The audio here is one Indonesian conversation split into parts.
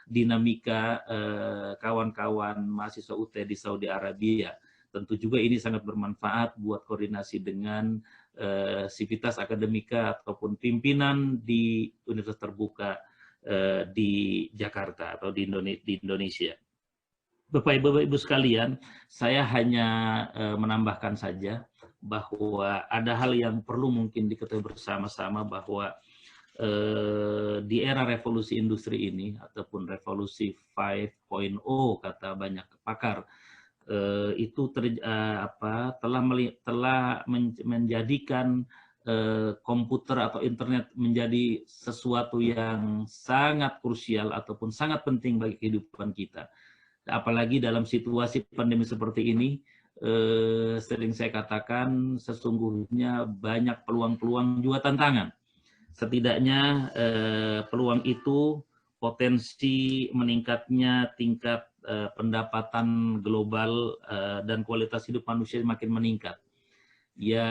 dinamika kawan-kawan mahasiswa UT di Saudi Arabia. Tentu juga ini sangat bermanfaat buat koordinasi dengan sivitas akademika ataupun pimpinan di Universitas Terbuka di Jakarta atau di Indonesia. Bapak Ibu sekalian, saya hanya menambahkan saja bahwa ada hal yang perlu mungkin diketahui bersama-sama bahwa di era revolusi industri ini ataupun revolusi 5.0 kata banyak pakar, itu telah menjadikan komputer atau internet menjadi sesuatu yang sangat krusial ataupun sangat penting bagi kehidupan kita. Apalagi dalam situasi pandemi seperti ini, sering saya katakan sesungguhnya banyak peluang-peluang juga tantangan. Setidaknya peluang itu potensi meningkatnya tingkat pendapatan global dan kualitas hidup manusia makin meningkat. Ya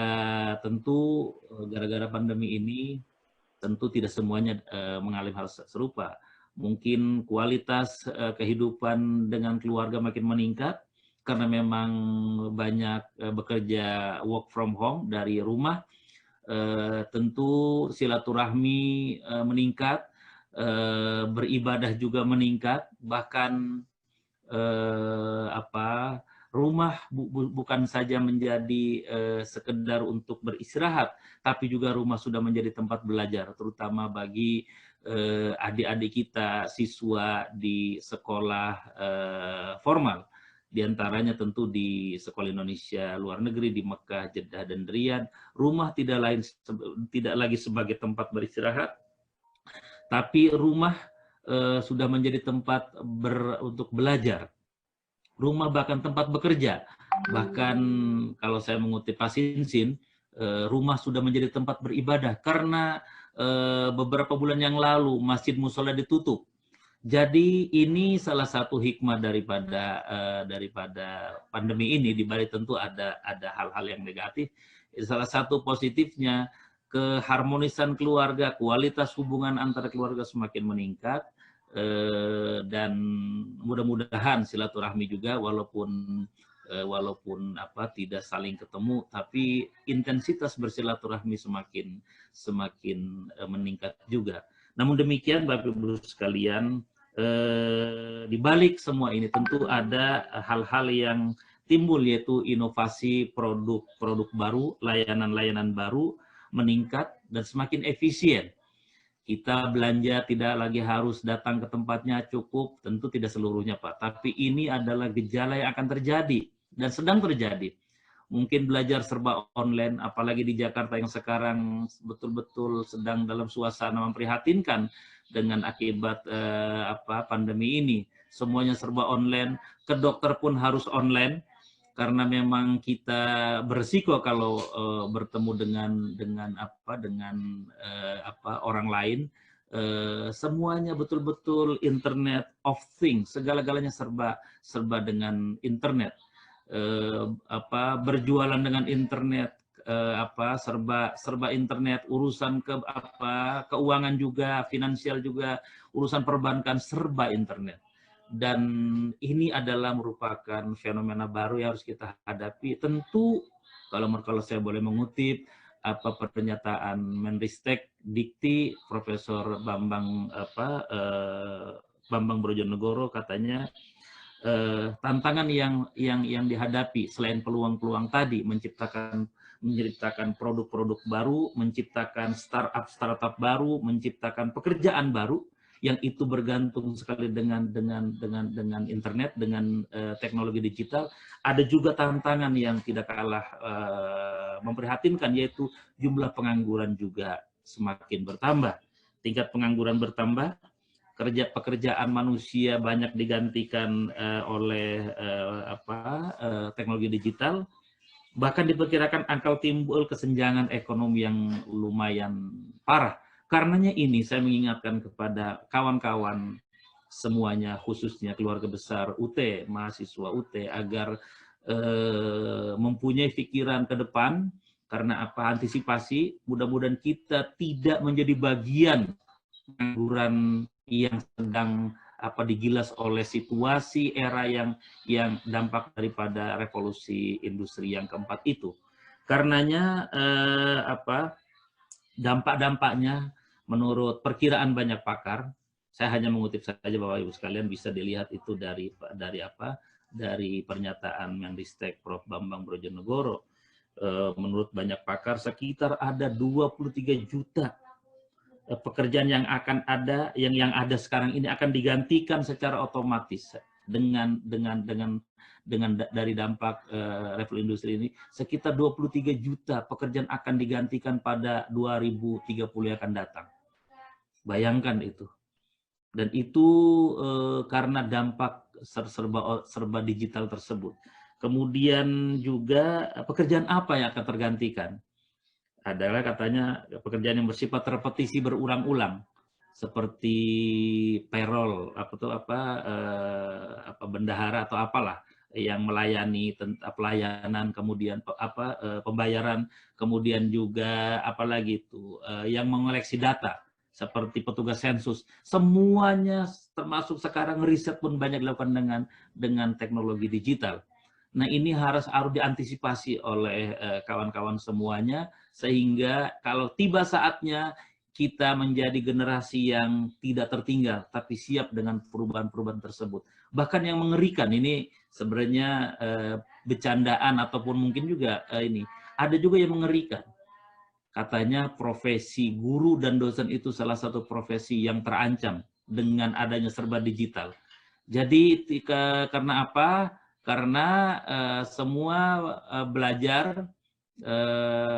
tentu gara-gara pandemi ini tentu tidak semuanya mengalami hal serupa. Mungkin kualitas kehidupan dengan keluarga makin meningkat karena memang banyak bekerja work from home dari rumah. Tentu silaturahmi meningkat, beribadah juga meningkat, bahkan rumah bukan saja menjadi sekedar untuk beristirahat, tapi juga rumah sudah menjadi tempat belajar, terutama bagi adik-adik kita, siswa di sekolah formal. Di antaranya tentu di sekolah Indonesia luar negeri, di Mekah, Jeddah, dan Riyadh. Rumah tidak lagi sebagai tempat beristirahat, tapi rumah sudah menjadi tempat untuk belajar. Rumah bahkan tempat bekerja. Bahkan kalau saya mengutip Pak Sinsin, rumah sudah menjadi tempat beribadah karena beberapa bulan yang lalu masjid musola ditutup. Jadi ini salah satu hikmah daripada pandemi ini. Di balik tentu ada hal-hal yang negatif. Salah satu positifnya keharmonisan keluarga, kualitas hubungan antara keluarga semakin meningkat. Dan mudah-mudahan silaturahmi juga walaupun tidak saling ketemu, tapi intensitas bersilaturahmi semakin meningkat juga. Namun demikian Bapak Ibu sekalian, di balik semua ini tentu ada hal-hal yang timbul, yaitu inovasi produk baru, layanan-layanan baru meningkat dan semakin efisien. Kita belanja tidak lagi harus datang ke tempatnya, cukup, tentu tidak seluruhnya Pak, tapi ini adalah gejala yang akan terjadi dan sedang terjadi. Mungkin belajar serba online, apalagi di Jakarta yang sekarang betul-betul sedang dalam suasana memprihatinkan dengan akibat pandemi ini. Semuanya serba online, ke dokter pun harus online, karena memang kita berisiko kalau bertemu dengan orang lain. Semuanya betul-betul Internet of Things, segala-galanya serba dengan internet. Berjualan dengan internet, serba internet, urusan keuangan juga, finansial juga, urusan perbankan serba internet. Dan ini adalah merupakan fenomena baru yang harus kita hadapi. Tentu kalau saya boleh mengutip pernyataan Menristek Dikti Profesor Bambang Brojonegoro, katanya tantangan yang dihadapi selain peluang-peluang tadi, menciptakan produk-produk baru, menciptakan startup baru, menciptakan pekerjaan baru yang itu bergantung sekali dengan internet, dengan teknologi digital. Ada juga tantangan yang tidak kalah memprihatinkan, yaitu jumlah pengangguran juga semakin bertambah. Tingkat pengangguran bertambah, pekerjaan manusia banyak digantikan oleh teknologi digital. Bahkan diperkirakan akan timbul kesenjangan ekonomi yang lumayan parah. Karenanya ini saya mengingatkan kepada kawan-kawan semuanya, khususnya keluarga besar UT, mahasiswa UT, agar mempunyai pikiran ke depan, karena antisipasi, mudah-mudahan kita tidak menjadi bagian pengangguran yang sedang digilas oleh situasi era yang dampak daripada revolusi industri yang keempat itu. Karenanya dampak-dampaknya menurut perkiraan banyak pakar, saya hanya mengutip saja Bapak Ibu sekalian, bisa dilihat itu dari pernyataan Menristek Prof. Bambang Brojonegoro. Menurut banyak pakar sekitar ada 23 juta pekerjaan yang akan ada, yang ada sekarang ini akan digantikan secara otomatis dengan dari dampak revolusi industri ini. Sekitar 23 juta pekerjaan akan digantikan pada 2030 yang akan datang. Bayangkan itu. Dan itu karena dampak serba digital tersebut. Kemudian juga pekerjaan apa yang akan tergantikan? Adalah katanya pekerjaan yang bersifat repetisi berulang-ulang, seperti payroll, bendahara atau apalah yang melayani pelayanan, kemudian pembayaran, kemudian juga apalagi itu yang mengoleksi data seperti petugas sensus. Semuanya termasuk sekarang riset pun banyak dilakukan dengan teknologi digital. Nah, ini harus diantisipasi oleh kawan-kawan semuanya, sehingga kalau tiba saatnya kita menjadi generasi yang tidak tertinggal, tapi siap dengan perubahan-perubahan tersebut. Bahkan yang mengerikan, ini sebenarnya bercandaan ataupun mungkin juga ini, ada juga yang mengerikan. Katanya profesi guru dan dosen itu salah satu profesi yang terancam dengan adanya serba digital. Jadi karena apa? Karena semua belajar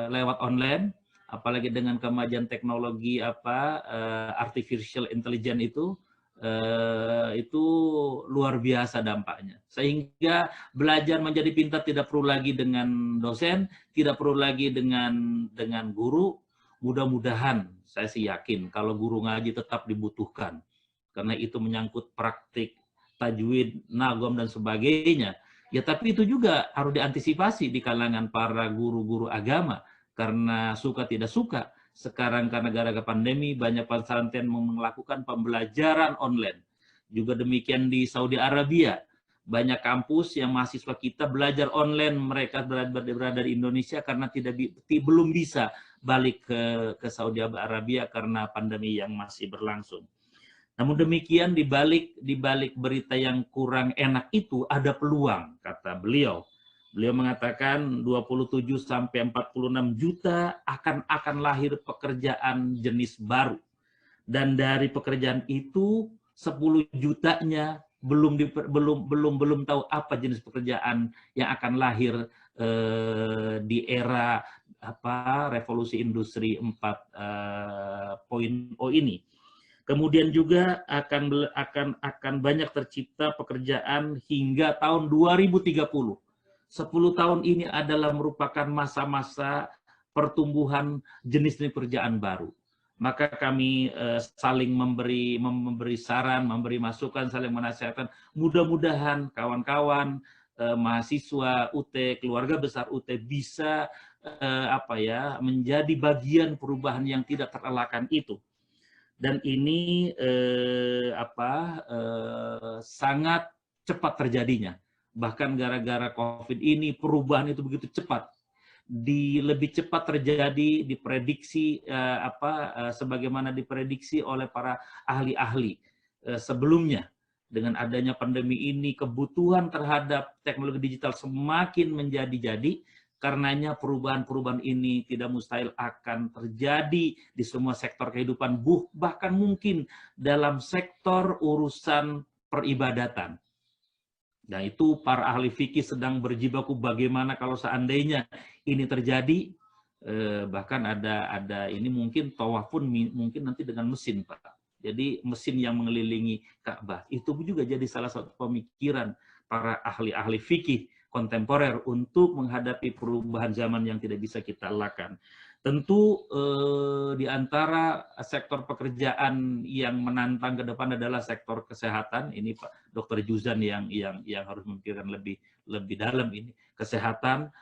lewat online, apalagi dengan kemajuan teknologi artificial intelligence itu luar biasa dampaknya. Sehingga belajar menjadi pintar tidak perlu lagi dengan dosen, tidak perlu lagi dengan guru. Mudah-mudahan saya sih yakin kalau guru ngaji tetap dibutuhkan, karena itu menyangkut praktik tajwid, nagom, dan sebagainya. Ya, tapi itu juga harus diantisipasi di kalangan para guru-guru agama, karena suka tidak suka. Sekarang karena gara-gara pandemi, banyak pesantren melakukan pembelajaran online. Juga demikian di Saudi Arabia. Banyak kampus yang mahasiswa kita belajar online, mereka berada di Indonesia karena belum bisa balik ke Saudi Arabia karena pandemi yang masih berlangsung. Namun demikian di balik berita yang kurang enak itu ada peluang, kata beliau. Beliau mengatakan 27 sampai 46 juta akan lahir pekerjaan jenis baru. Dan dari pekerjaan itu 10 jutanya belum tahu apa jenis pekerjaan yang akan lahir di era revolusi industri 4.0 ini. Kemudian juga akan banyak tercipta pekerjaan hingga tahun 2030. 10 tahun ini adalah merupakan masa-masa pertumbuhan jenis-jenis pekerjaan baru. Maka kami saling memberi saran, memberi masukan, saling menasihatkan. Mudah-mudahan kawan-kawan mahasiswa UT, keluarga besar UT bisa menjadi bagian perubahan yang tidak terelakkan itu. Dan ini sangat cepat terjadinya. Bahkan gara-gara COVID ini perubahan itu begitu cepat. Lebih cepat terjadi, diprediksi sebagaimana diprediksi oleh para ahli-ahli sebelumnya. Dengan adanya pandemi ini, kebutuhan terhadap teknologi digital semakin menjadi-jadi. Karenanya perubahan-perubahan ini tidak mustahil akan terjadi di semua sektor kehidupan, bahkan mungkin dalam sektor urusan peribadatan. Nah, itu para ahli fikih sedang berjibaku bagaimana kalau seandainya ini terjadi, bahkan ada ini mungkin tawaf pun mungkin nanti dengan mesin, Pak. Jadi mesin yang mengelilingi Ka'bah itu juga jadi salah satu pemikiran para ahli-ahli fikih kontemporer untuk menghadapi perubahan zaman yang tidak bisa kita elakkan. Tentu di antara sektor pekerjaan yang menantang ke depan adalah sektor kesehatan. Ini Pak Dr. Juzan yang harus memikirkan lebih dalam ini. Kesehatan,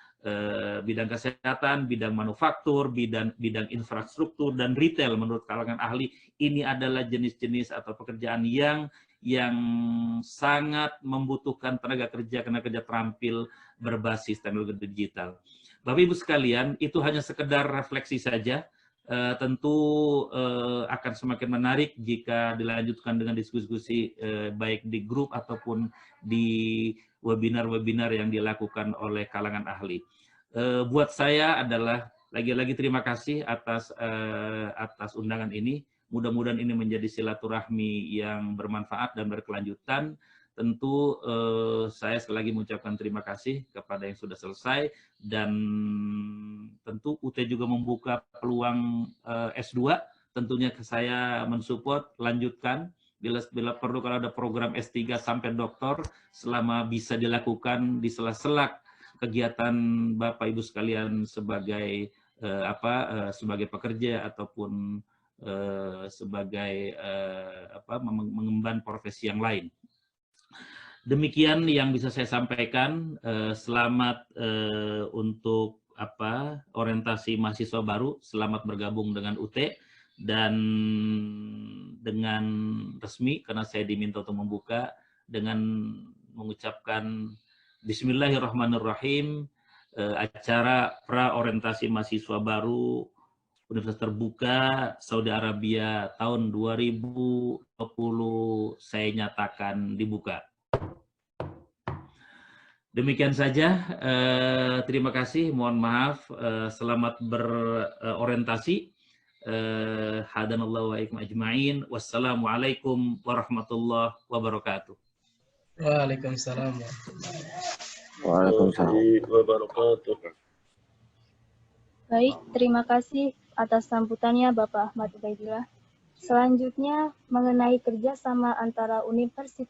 bidang kesehatan, bidang manufaktur, bidang infrastruktur, dan retail menurut kalangan ahli, ini adalah jenis-jenis atau pekerjaan yang sangat membutuhkan tenaga kerja terampil berbasis teknologi digital. Bapak Ibu sekalian, itu hanya sekedar refleksi saja. Tentu akan semakin menarik jika dilanjutkan dengan diskusi baik di grup ataupun di webinar-webinar yang dilakukan oleh kalangan ahli. Buat saya adalah lagi-lagi terima kasih atas undangan ini. Mudah-mudahan ini menjadi silaturahmi yang bermanfaat dan berkelanjutan. Tentu saya sekali lagi mengucapkan terima kasih kepada yang sudah selesai, dan tentu UT juga membuka peluang S2. Tentunya saya mensupport, lanjutkan. Bila perlu, kalau ada program S3 sampai doktor, selama bisa dilakukan di sela-sela kegiatan Bapak Ibu sekalian sebagai sebagai pekerja ataupun sebagai mengemban profesi yang lain. Demikian yang bisa saya sampaikan. Selamat untuk orientasi mahasiswa baru. Selamat bergabung dengan UT. Dan dengan resmi, karena saya diminta untuk membuka dengan mengucapkan Bismillahirrahmanirrahim, acara pra-orientasi mahasiswa baru Universitas Terbuka Saudi Arabia tahun 2020 saya nyatakan dibuka. Demikian saja, terima kasih, mohon maaf, selamat berorientasi. Hadanallahu wa iyyakum ajma'in. Wassalamualaikum warahmatullahi wabarakatuh. Waalaikumsalam warahmatullahi wabarakatuh. Baik, terima kasih atas sambutannya Bapak Ahmad Ubaidillah. Selanjutnya mengenai kerjasama antara universitas